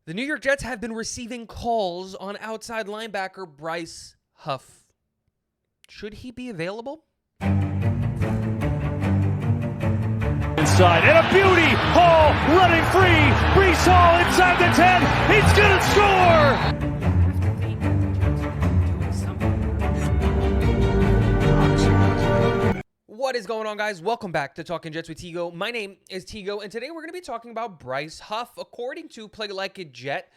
The New York Jets have been receiving calls on outside linebacker Bryce Huff. Should he be available? Inside, and a beauty! Hall running free! Breece Hall inside the 10! He's gonna score! What is going on, guys? Welcome back to Talking Jets with Tigo. My name is Tigo, and today we're going to be talking about Bryce Huff. According to Play Like a Jet,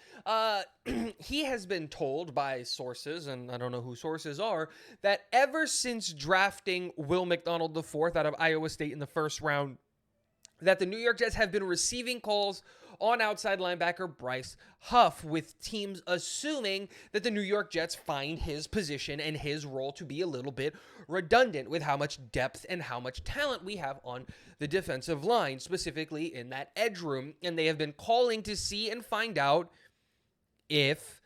he has been told by sources, and I don't know who sources are, that ever since drafting Will McDonald IV out of Iowa State in the first round, that the New York Jets have been receiving calls on outside linebacker Bryce Huff, with teams assuming that the New York Jets find his position and his role to be a little bit redundant with how much depth and how much talent we have on the defensive line, specifically in that edge room. And they have been calling to see and find out if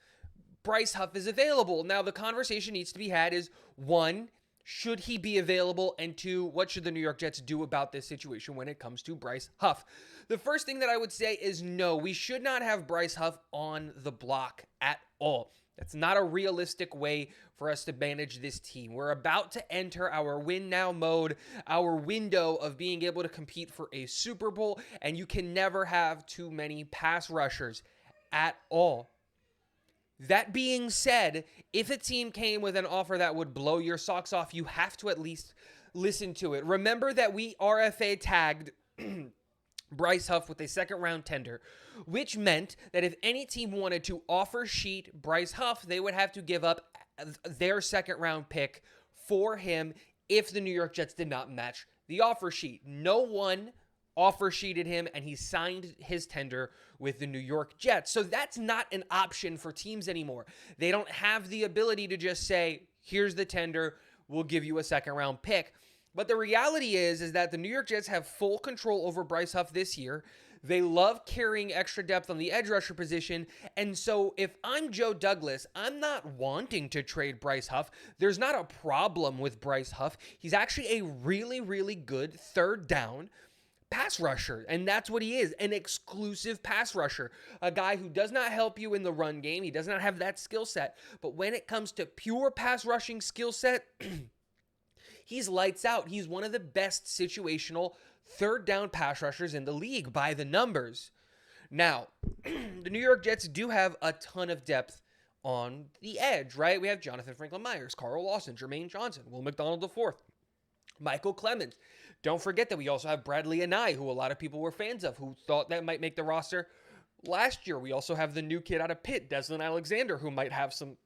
Bryce Huff is available. Now, the conversation needs to be had is, one, should he be available? And two, what should the New York Jets do about this situation when it comes to Bryce Huff? The first thing that I would say is no, we should not have Bryce Huff on the block at all. That's not a realistic way for us to manage this team. We're about to enter our win now mode, our window of being able to compete for a Super Bowl, and you can never have too many pass rushers at all. That being said, if a team came with an offer that would blow your socks off, you have to at least listen to it. Remember that we RFA tagged Bryce Huff with a second-round tender, which meant that if any team wanted to offer sheet Bryce Huff, they would have to give up their second-round pick for him if the New York Jets did not match the offer sheet. No one offer sheeted him, and he signed his tender with the New York Jets. So that's not an option for teams anymore. They don't have the ability to just say, here's the tender, we'll give you a second-round pick. But the reality is that the New York Jets have full control over Bryce Huff this year. They love carrying extra depth on the edge rusher position. And so if I'm Joe Douglas, I'm not wanting to trade Bryce Huff. There's not a problem with Bryce Huff. He's actually a really, really good third down pass rusher, and that's what he is, an exclusive pass rusher, a guy who does not help you in the run game. He does not have that skill set, but when it comes to pure pass rushing skill set, he's lights out. He's one of the best situational third down pass rushers in the league by the numbers. Now, the New York Jets do have a ton of depth on the edge, right? We have Jonathan Franklin Myers, Carl Lawson, Jermaine Johnson, Will McDonald IV, Michael Clemens. Don't forget that we also have Bradley Anai, who a lot of people were fans of, who thought that might make the roster last year. We also have the new kid out of Pitt, Desmond Alexander, who might have some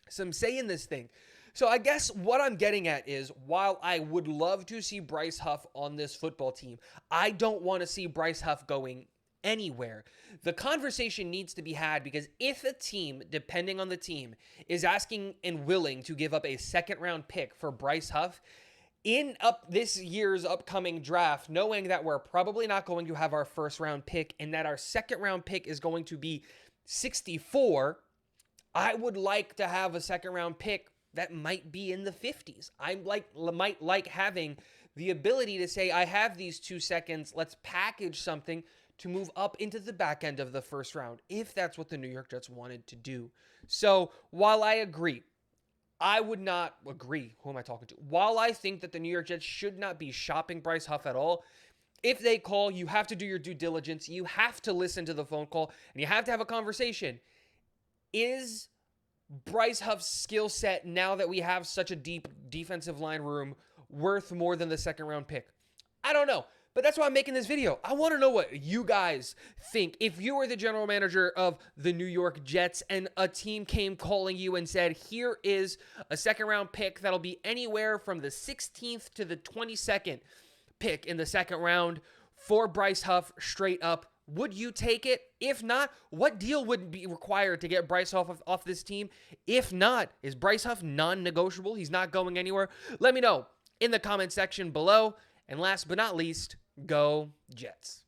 say in this thing. So I guess what I'm getting at is, while I would love to see Bryce Huff on this football team, I don't want to see Bryce Huff going anywhere. The conversation needs to be had, because if a team, depending on the team, is asking and willing to give up a second-round pick for Bryce Huff, in this year's upcoming draft, knowing that we're probably not going to have our first round pick and that our second round pick is going to be 64, I would like to have a second round pick that might be in the 50s. I might like having the ability to say, I have these 2 seconds, let's package something to move up into the back end of the first round, if that's what the New York Jets wanted to do. So while I agree, I would not agree. Who am I talking to? While I think that the New York Jets should not be shopping Bryce Huff at all, if they call, you have to do your due diligence. You have to listen to the phone call, and you have to have a conversation. Is Bryce Huff's skill set, now that we have such a deep defensive line room, worth more than the second round pick? I don't know. But that's why I'm making this video. I want to know what you guys think. If you were the general manager of the New York Jets and a team came calling you and said, here is a second-round pick that'll be anywhere from the 16th to the 22nd pick in the second round for Bryce Huff straight up, would you take it? If not, what deal would be required to get Bryce Huff off this team? If not, is Bryce Huff non-negotiable? He's not going anywhere? Let me know in the comment section below. And last but not least, go Jets.